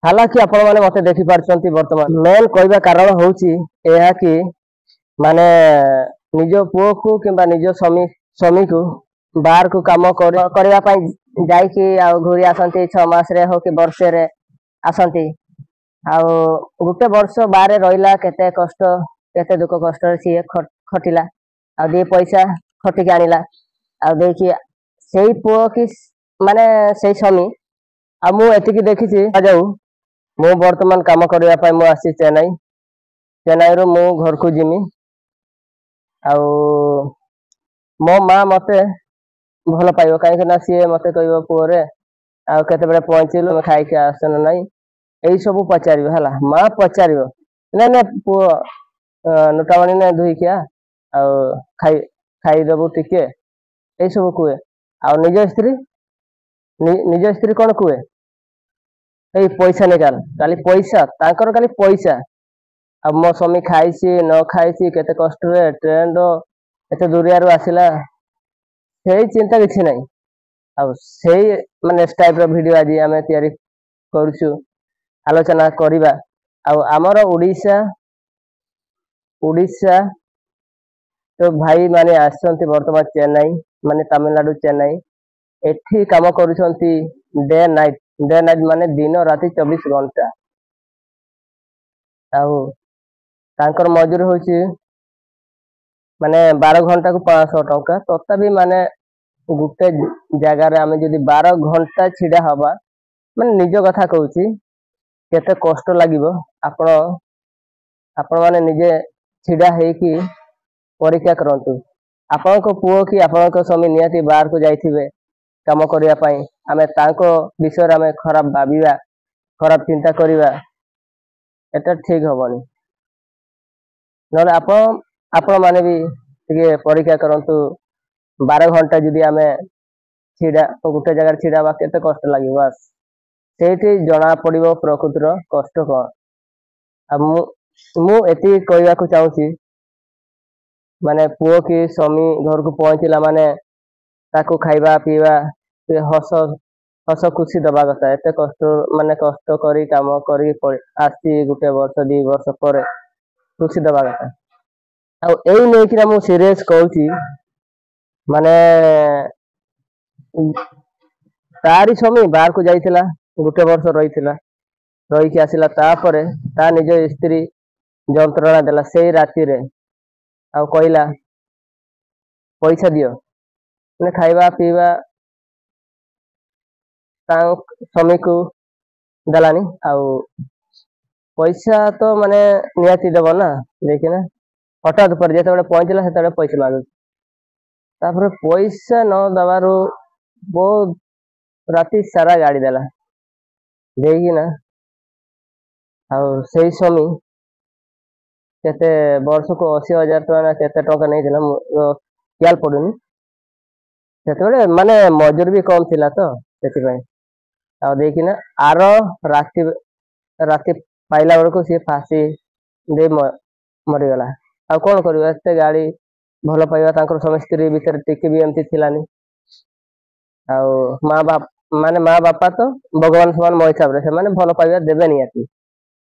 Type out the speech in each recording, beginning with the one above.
हालांकि आपण माने मते देखि पारछंती वर्तमान मेन कहबा कारण होउची एहा कि माने निज पुओ को किंबा निज स्वामी को बाहर को काम करबा पई जाई कि आ घुरी आसंती 6 मास रे हो कि वर्ष रे आसंती आ गुटे वर्ष बाहर रहिला केते कष्ट केते दुख कष्ट सी खटिला आ दे पैसा खटिक आनिला आ देखि सेई पुओ कि माने सेई स्वामी आ मु एतिकी देखिछि जाऊ मु वर्तमान काम करबा पई मु आसी चेन्नई रो मु घर को जिमी आ मो माँ मते भल पाइब कहीं सी मते कह पुओरे आ केते बेले पहुंचलु खाई के आसन नहीं यही सब पचार है माँ पचार ना ना पुओ नोटामणी ने धुई क्या खाई खाईदेबू टिके यही सब कहे आ निज स्त्री कौन कहे यही पैसा निकाल खाली पैसा तांकर खाली पैसा आ मो स्वामी खाई न खाई केते कष्ट ट्रेन रो एते दूरिया रो आसिला से चिंता किसी ना आ माने टाइप रो वीडियो आज आम तैयारी करूछु आलोचना करिबा आमर उड़ीसा उड़ीसा तो भाई माने आसंती वर्तमान चेन्नई माने तमिलनाडु चेन्नई एठी काम करूछंती डे नाइट माने दिन राति 24 घंटा आउ तांकर मजूरी होची माने 12 घंटा को 500 टंका तथापि माने गुटे जगार आम जदि 12 घंटा छिड़ा हवा माने निज कथा कहूची केते कष्ट लागिबो आपण आपण माने निजे छिड़ा हेकी परीक्षा करंतु आपण को पुओ कि आपण को स्वामी नियति बाहर को जाइथिबे काम करिया पई आमे तांको विषय आमे खराब भाबिबा खराब चिंता करिबा एटा ठीक हबनी नले आपण माने भी टिके परीक्षा करंतु 12 घंटा जदि आमे छिड़ा गुटे जगह छिड़ा बा केते कष्ट लागिबो बस सेठी जना पड़िबो प्रकृतिर कष्ट कौन आ मु एति कहवा को चाहूची माने पुओ की स्वामी घर को पहुंचला माने ताको खाइबा पीवा हस हस खुशी दबा कथा एते कष्ट माने कष्ट करी काम करी आसी गुटे वर्ष 2 वर्ष पर खुशी दबा कथा आ एई नै कि मु सीरियस कहूची माने तारी स्वामी बाहर को जाइथिला गुटे वर्ष रही कि आसिला तापरे ता निज स्त्री जंत्रणा देला से राति रे आ कहला पैसा दियो ने खाइबा पीवा स्वामी को दलानी पैसा तो माने नियाती देव ना देखना हठात पर जो पहुंचला से पैसा मांग पैसा न दबार बहुत राति सारा गाड़ी देला देखना से स्वामी केते वर्ष को 80,000 टका ना केते टका नहीं दिला ख्याल पड़ुनी से माने मजूर भी कम थिला तो से देखना आर राति राति पाइला बेलू सी फांसी दे मरीगला आ कौन कर गाड़ी भल पाइबा स्वामी स्त्री भितर टिके भी एमती थिलानी आ माँ बाप माने माँ बापा तो भगवान समान मो हिसाब से माने भल पाइबा देवे निहाती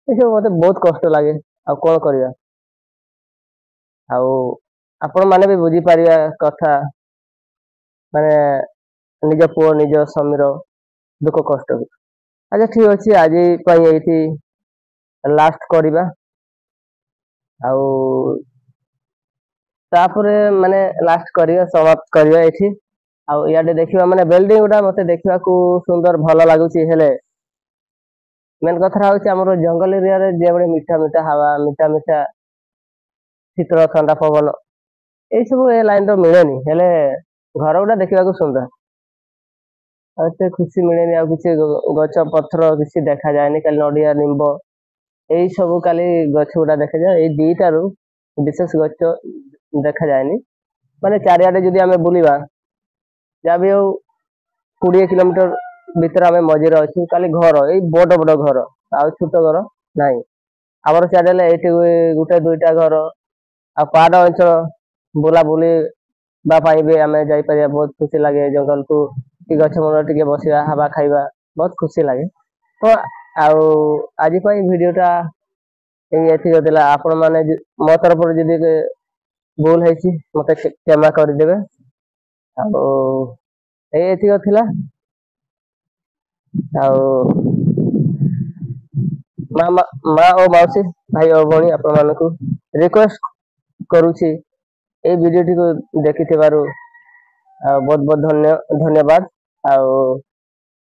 सब मत बहुत कष्ट लगे आ कौन करवा आपण माने भी बुझी पारिया कथा माने निज पुओ निज स्वामीर दुख कष्ट अच्छा ठीक अच्छे आज ये लास्ट करवा तापरे माने लास्ट करिया समाप्त करिया एठी इे देखा माने बिल्डिंग गुड़ा मत देखा सुंदर भल लगुच मेन कथा हूँ जंगल एरिया जो मीठा मीठा हवा मीठा मीठा शीतल ठंडा पवन यही सब ए लाइन मिलेनी हेले घर गुड़ा देखा सुंदर आते खुशी मिलेनी आ किसी गच पथर किसी देखा जाए खाली नड़िया निंब यही सब खाली गछ गुड़ा देखा जाए ये दीटा रु विशेष गच देखा जाए माने चारियाडे जदि आमे बुलिबा जहाँ भी 20 किलोमीटर भीतर आमे मझे अच्छे खाली घर ये बड़ बड़ घर आ छोट घर ना आमर चारिले ये गोटे 2टा घर आ पहाड़ अंचल बुला बुली भी आम जापर बहुत खुशी लगे जंगल को गछ मूल टे बसवा हवा खाइबा बहुत खुशी लगे तो ଆଉ ଆଜି ପାଇଁ ଭିଡିଓଟା ଏତିକି ଥିଲା। ଆପଣ ମାନେ ମୋ ତରଫରୁ ଯଦି ଭୁଲ ହେଇଛି ମତେ କ୍ଷମା କରିଦେବେ। ଆଉ ଏତିକି ଥିଲା। ଆଉ ମା ଓ ମାଉସୀ, ଭାଇ ଓ ଭଉଣୀ, ଆପଣ ମାନଙ୍କୁ ରିକ୍ୱେଷ୍ଟ କରୁଛି ଏଇ ଭିଡିଓଟିକୁ ଦେଖିଥିବାରୁ ଆଉ ବହୁତ ବହୁତ ଧନ୍ୟବାଦ। ଆଉ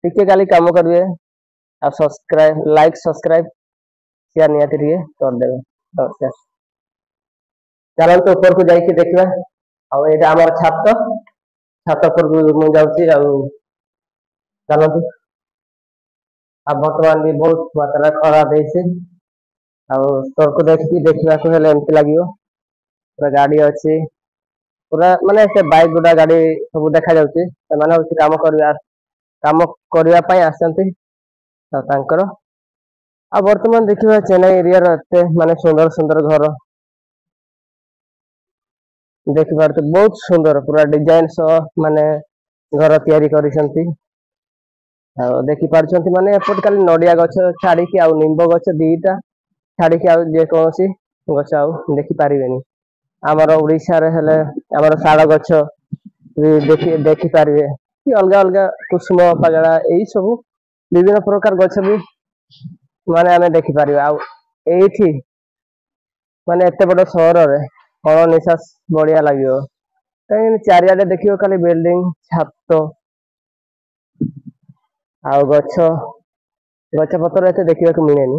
ଟିକେ କାଲି କାମ କରିବେ, ଆଉ ଲାଇକ୍ ସବସ୍କ୍ରାଇବ ସେୟାର ନିହାତି ଟିକେ କରିଦେବେ। ନମସ୍କାର। ଚାଲନ୍ତୁ ଉପରକୁ ଯାଇକି ଦେଖିବା। ଆଉ ଏଇଟା ଆମର ଛାତ ଉପରକୁ ମୁଁ ଯାଉଛି। ଆଉ ଚାଲନ୍ତୁ। ଆଉ ବର୍ତ୍ତମାନ ବି ବହୁତ ମାତ୍ରାରେ ଖରା ଦେଇଛି। ଆଉ ତଳକୁ ଦେଖିବାକୁ ହେଲେ ଏମିତି ଲାଗିବ ପୁରା ଗାଡି ଅଛି, ପୁରା ମାନେ ସେ ବାଇକ୍ ଗୁଡା ଗାଡି ସବୁ ଦେଖା ଯାଉଛି। ସେମାନେ ହଉଛି କାମ କରିବା ପାଇଁ ଆସିଛନ୍ତି। ଆଉ ତାଙ୍କର ଆଉ ବର୍ତ୍ତମାନ ଦେଖିବା ଚେନ୍ନାଇ ଏରିଆର ଏତେ ମାନେ ସୁନ୍ଦର ସୁନ୍ଦର ଘର ଦେଖିପାରୁଥିବେ। ବହୁତ ସୁନ୍ଦର ପୁରା ଡିଜାଇନ ସହ ମାନେ ଘର ତିଆରି କରିଛନ୍ତି। ଆଉ ଦେଖିପାରୁଛନ୍ତି ମାନେ ଏପଟେ ଖାଲି ନଡିଆ ଗଛ ଛାଡିକି ଆଉ ନିମ୍ବ ଗଛ ଦିଟା ଛାଡିକି ଆଉ ଯେକୌଣସି ଗଛ ଆଉ ଦେଖିପାରିବେନି। ଆମର ଓଡିଶାରେ ହେଲେ ଆମର ଶାଳ ଗଛ ଦେଖିପାରିବେ, କି ଅଲଗା ଅଲଗା କୁସୁମ ପାଗଳା ଏଇ ସବୁ ବିଭିନ୍ନ ପ୍ରକାର ଗଛ ବି ମାନେ ଆମେ ଦେଖିପାରିବା। ଆଉ ଏଇଠି ମାନେ ଏତେ ବଡ ସହରରେ ନିଶ୍ୱାସ ବଢିଆ ଲାଗିବ। କାହିଁକି ଚାରିଆଡେ ଦେଖିବ ଖାଲି ବିଲ୍ଡିଂ, ଛାତ ଆଉ ଗଛ ପତ୍ର ଏତେ ଦେଖିବାକୁ ମିଳେନି।